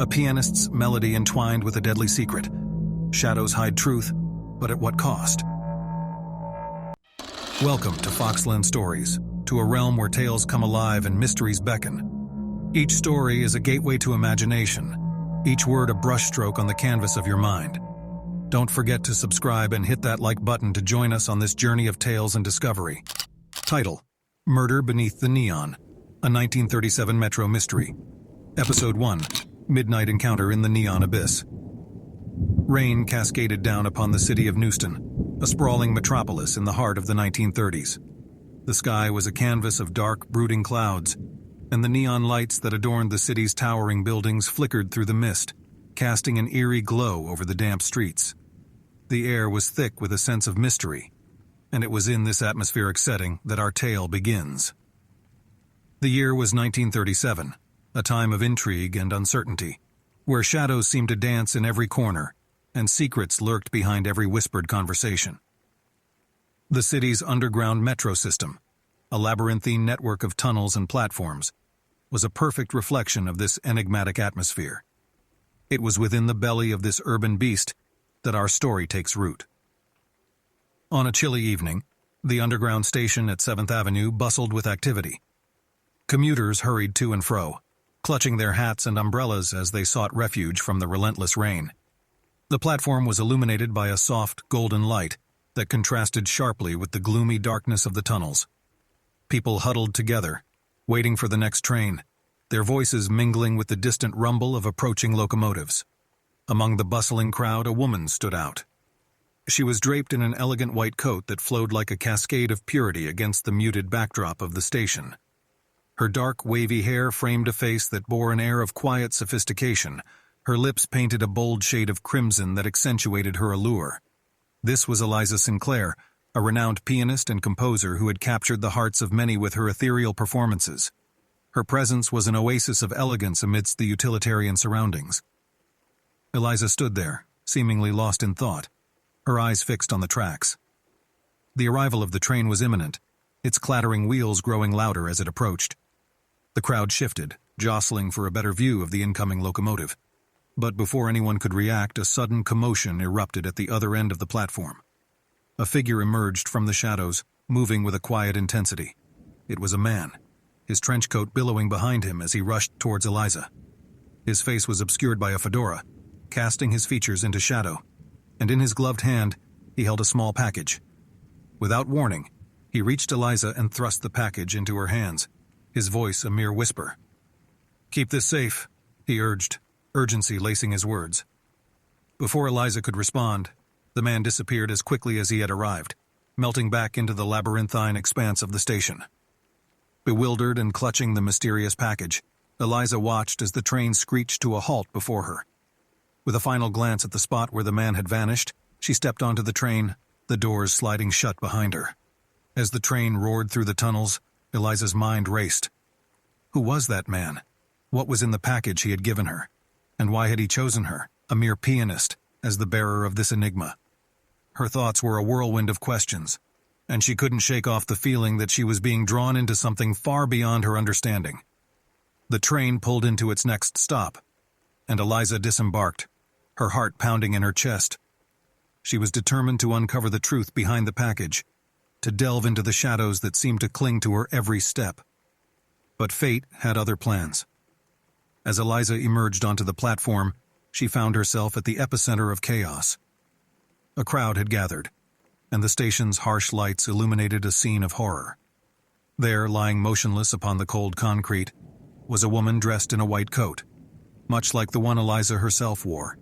A pianist's melody entwined with a deadly secret. Shadows hide truth, but at what cost? Welcome to Foxland Stories, to a realm where tales come alive and mysteries beckon. Each story is a gateway to imagination, each word a brushstroke on the canvas of your mind. Don't forget to subscribe and hit that like button to join us on this journey of tales and discovery. Title: Murder Beneath the Neon, a 1937 Metro mystery. Episode 1, Midnight Encounter in the Neon Abyss. Rain cascaded down upon the city of Newston, a sprawling metropolis in the heart of the 1930s. The sky was a canvas of dark, brooding clouds, and the neon lights that adorned the city's towering buildings flickered through the mist, casting an eerie glow over the damp streets. The air was thick with a sense of mystery, and it was in this atmospheric setting that our tale begins. The year was 1937, a time of intrigue and uncertainty, where shadows seemed to dance in every corner, and secrets lurked behind every whispered conversation. The city's underground metro system, a labyrinthine network of tunnels and platforms, was a perfect reflection of this enigmatic atmosphere. It was within the belly of this urban beast that our story takes root. On a chilly evening, the underground station at 7th Avenue bustled with activity. Commuters hurried to and fro, clutching their hats and umbrellas as they sought refuge from the relentless rain. The platform was illuminated by a soft, golden light that contrasted sharply with the gloomy darkness of the tunnels. People huddled together, waiting for the next train, their voices mingling with the distant rumble of approaching locomotives. Among the bustling crowd, a woman stood out. She was draped in an elegant white coat that flowed like a cascade of purity against the muted backdrop of the station. Her dark, wavy hair framed a face that bore an air of quiet sophistication. Her lips painted a bold shade of crimson that accentuated her allure. This was Eliza Sinclair, a renowned pianist and composer who had captured the hearts of many with her ethereal performances. Her presence was an oasis of elegance amidst the utilitarian surroundings. Eliza stood there, seemingly lost in thought, her eyes fixed on the tracks. The arrival of the train was imminent, its clattering wheels growing louder as it approached. The crowd shifted, jostling for a better view of the incoming locomotive. But before anyone could react, a sudden commotion erupted at the other end of the platform. A figure emerged from the shadows, moving with a quiet intensity. It was a man, his trench coat billowing behind him as he rushed towards Eliza. His face was obscured by a fedora, casting his features into shadow, and in his gloved hand, he held a small package. Without warning, he reached Eliza and thrust the package into her hands, his voice a mere whisper. "Keep this safe," he urged, urgency lacing his words. Before Eliza could respond, the man disappeared as quickly as he had arrived, melting back into the labyrinthine expanse of the station. Bewildered and clutching the mysterious package, Eliza watched as the train screeched to a halt before her. With a final glance at the spot where the man had vanished, she stepped onto the train, the doors sliding shut behind her. As the train roared through the tunnels, Eliza's mind raced. Who was that man? What was in the package he had given her? And why had he chosen her, a mere pianist, as the bearer of this enigma? Her thoughts were a whirlwind of questions, and she couldn't shake off the feeling that she was being drawn into something far beyond her understanding. The train pulled into its next stop, and Eliza disembarked, her heart pounding in her chest. She was determined to uncover the truth behind the package, to delve into the shadows that seemed to cling to her every step. But fate had other plans. As Eliza emerged onto the platform, she found herself at the epicenter of chaos. A crowd had gathered, and the station's harsh lights illuminated a scene of horror. There, lying motionless upon the cold concrete, was a woman dressed in a white coat, much like the one Eliza herself wore.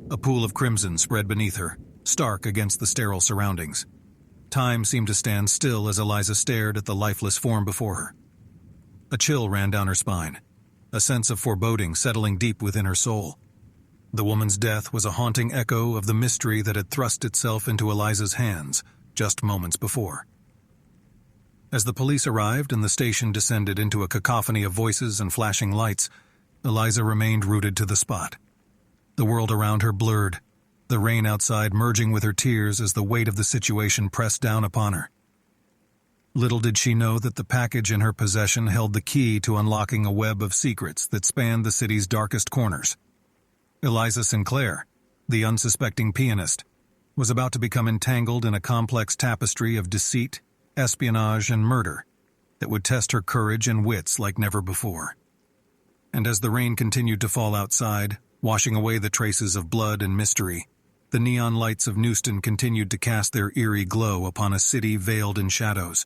A pool of crimson spread beneath her, stark against the sterile surroundings. Time seemed to stand still as Eliza stared at the lifeless form before her. A chill ran down her spine, a sense of foreboding settling deep within her soul. The woman's death was a haunting echo of the mystery that had thrust itself into Eliza's hands just moments before. As the police arrived and the station descended into a cacophony of voices and flashing lights, Eliza remained rooted to the spot. The world around her blurred, the rain outside merging with her tears as the weight of the situation pressed down upon her. Little did she know that the package in her possession held the key to unlocking a web of secrets that spanned the city's darkest corners. Eliza Sinclair, the unsuspecting pianist, was about to become entangled in a complex tapestry of deceit, espionage, and murder that would test her courage and wits like never before. And as the rain continued to fall outside, washing away the traces of blood and mystery, the neon lights of Newston continued to cast their eerie glow upon a city veiled in shadows.